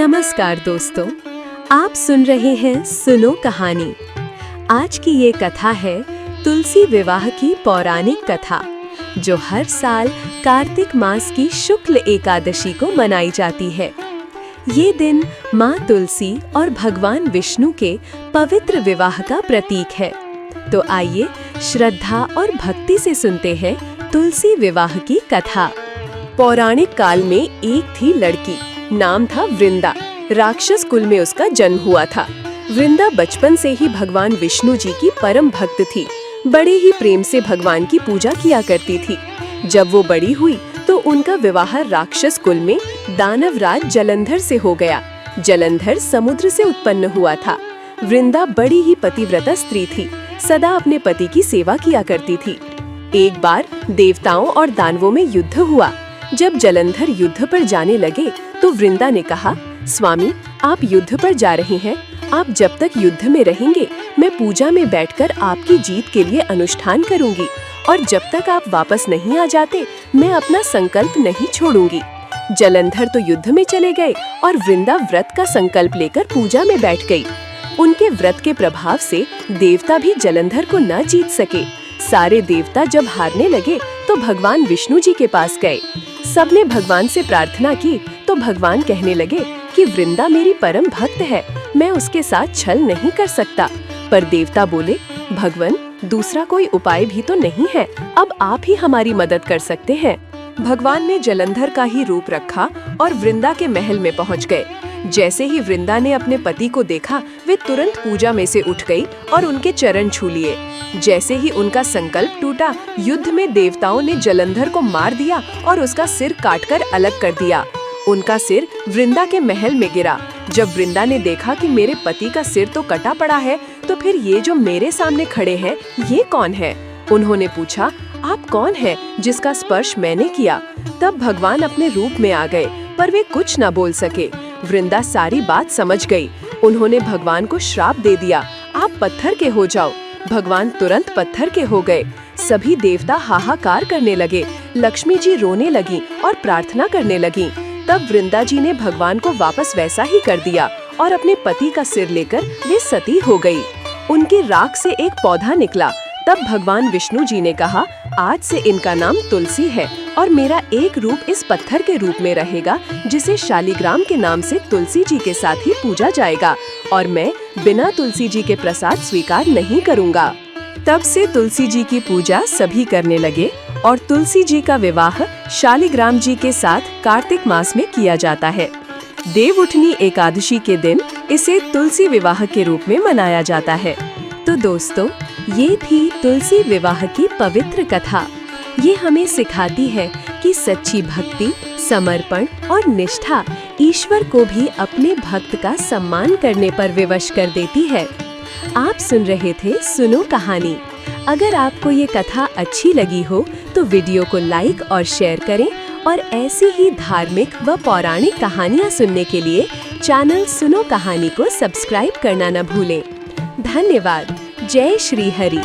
नमस्कार दोस्तों, आप सुन रहे हैं सुनो कहानी। आज की ये कथा है तुलसी विवाह की पौराणिक कथा, जो हर साल कार्तिक मास की शुक्ल एकादशी को मनाई जाती है। ये दिन माँ तुलसी और भगवान विष्णु के पवित्र विवाह का प्रतीक है। तो आइए श्रद्धा और भक्ति से सुनते हैं तुलसी विवाह की कथा। पौराणिक काल में एक थी लड़की, नाम था वृंदा। राक्षस कुल में उसका जन्म हुआ था। वृंदा बचपन से ही भगवान विष्णु जी की परम भक्त थी। बड़े ही प्रेम से भगवान की पूजा किया करती थी। जब वो बड़ी हुई तो उनका विवाह राक्षस कुल में दानवराज जलंधर से हो गया। जलंधर समुद्र से उत्पन्न हुआ था। वृंदा बड़ी ही पतिव्रता स्त्री थी, सदा अपने पति की सेवा किया करती थी। एक बार देवताओं और दानवों में युद्ध हुआ। जब जलंधर युद्ध पर जाने लगे तो वृंदा ने कहा, स्वामी, आप युद्ध पर जा रहे हैं। आप जब तक युद्ध में रहेंगे, मैं पूजा में बैठकर आपकी जीत के लिए अनुष्ठान करूंगी, और जब तक आप वापस नहीं आ जाते, मैं अपना संकल्प नहीं छोड़ूंगी। जलंधर तो युद्ध में चले गए और वृंदा व्रत का संकल्प लेकर पूजा में बैठ गई। उनके व्रत के प्रभाव से देवता भी जलंधर को न जीत सके। सारे देवता जब हारने लगे तो भगवान विष्णु जी के पास गए। सबने भगवान से प्रार्थना की तो भगवान कहने लगे कि वृंदा मेरी परम भक्त है, मैं उसके साथ छल नहीं कर सकता। पर देवता बोले, भगवान, दूसरा कोई उपाय भी तो नहीं है, अब आप ही हमारी मदद कर सकते हैं। भगवान ने जलंधर का ही रूप रखा और वृंदा के महल में पहुंच गए। जैसे ही वृंदा ने अपने पति को देखा, वे तुरंत पूजा में से उठ गई और उनके चरण छू लिए। जैसे ही उनका संकल्प टूटा, युद्ध में देवताओं ने जलंधर को मार दिया और उसका सिर काटकर अलग कर दिया। उनका सिर वृंदा के महल में गिरा। जब वृंदा ने देखा कि मेरे पति का सिर तो कटा पड़ा है, तो फिर ये जो मेरे सामने खड़े हैं, ये कौन है? उन्होंने पूछा, आप कौन हैं जिसका स्पर्श मैंने किया? तब भगवान अपने रूप में आ गए, पर वे कुछ न बोल सके। वृंदा सारी बात समझ गई। उन्होंने भगवान को श्राप दे दिया, आप पत्थर के हो जाओ। भगवान तुरंत पत्थर के हो गए। सभी देवता हाहाकार करने लगे। लक्ष्मी जी रोने लगी और प्रार्थना करने लगी। तब वृंदा जी ने भगवान को वापस वैसा ही कर दिया और अपने पति का सिर लेकर वे सती हो गई। उनकी राख से एक पौधा निकला। तब भगवान विष्णु जी ने कहा, आज से इनका नाम तुलसी है और मेरा एक रूप इस पत्थर के रूप में रहेगा, जिसे शालिग्राम के नाम से तुलसी जी के साथ ही पूजा जाएगा, और मैं बिना तुलसी जी के प्रसाद स्वीकार नहीं करूँगा। तब से तुलसी जी की पूजा सभी करने लगे और तुलसी जी का विवाह शालिग्राम जी के साथ कार्तिक मास में किया जाता है। देवउठनी एकादशी के दिन इसे तुलसी विवाह के रूप में मनाया जाता है। तो दोस्तों, ये थी तुलसी विवाह की पवित्र कथा। ये हमें सिखाती है कि सच्ची भक्ति, समर्पण और निष्ठा ईश्वर को भी अपने भक्त का सम्मान करने पर विवश कर देती है। आप सुन रहे थे सुनो कहानी। अगर आपको ये कथा अच्छी लगी हो तो वीडियो को लाइक और शेयर करें, और ऐसी ही धार्मिक व पौराणिक कहानियाँ सुनने के लिए चैनल सुनो कहानी को सब्सक्राइब करना न भूलें। धन्यवाद। जय श्री हरि।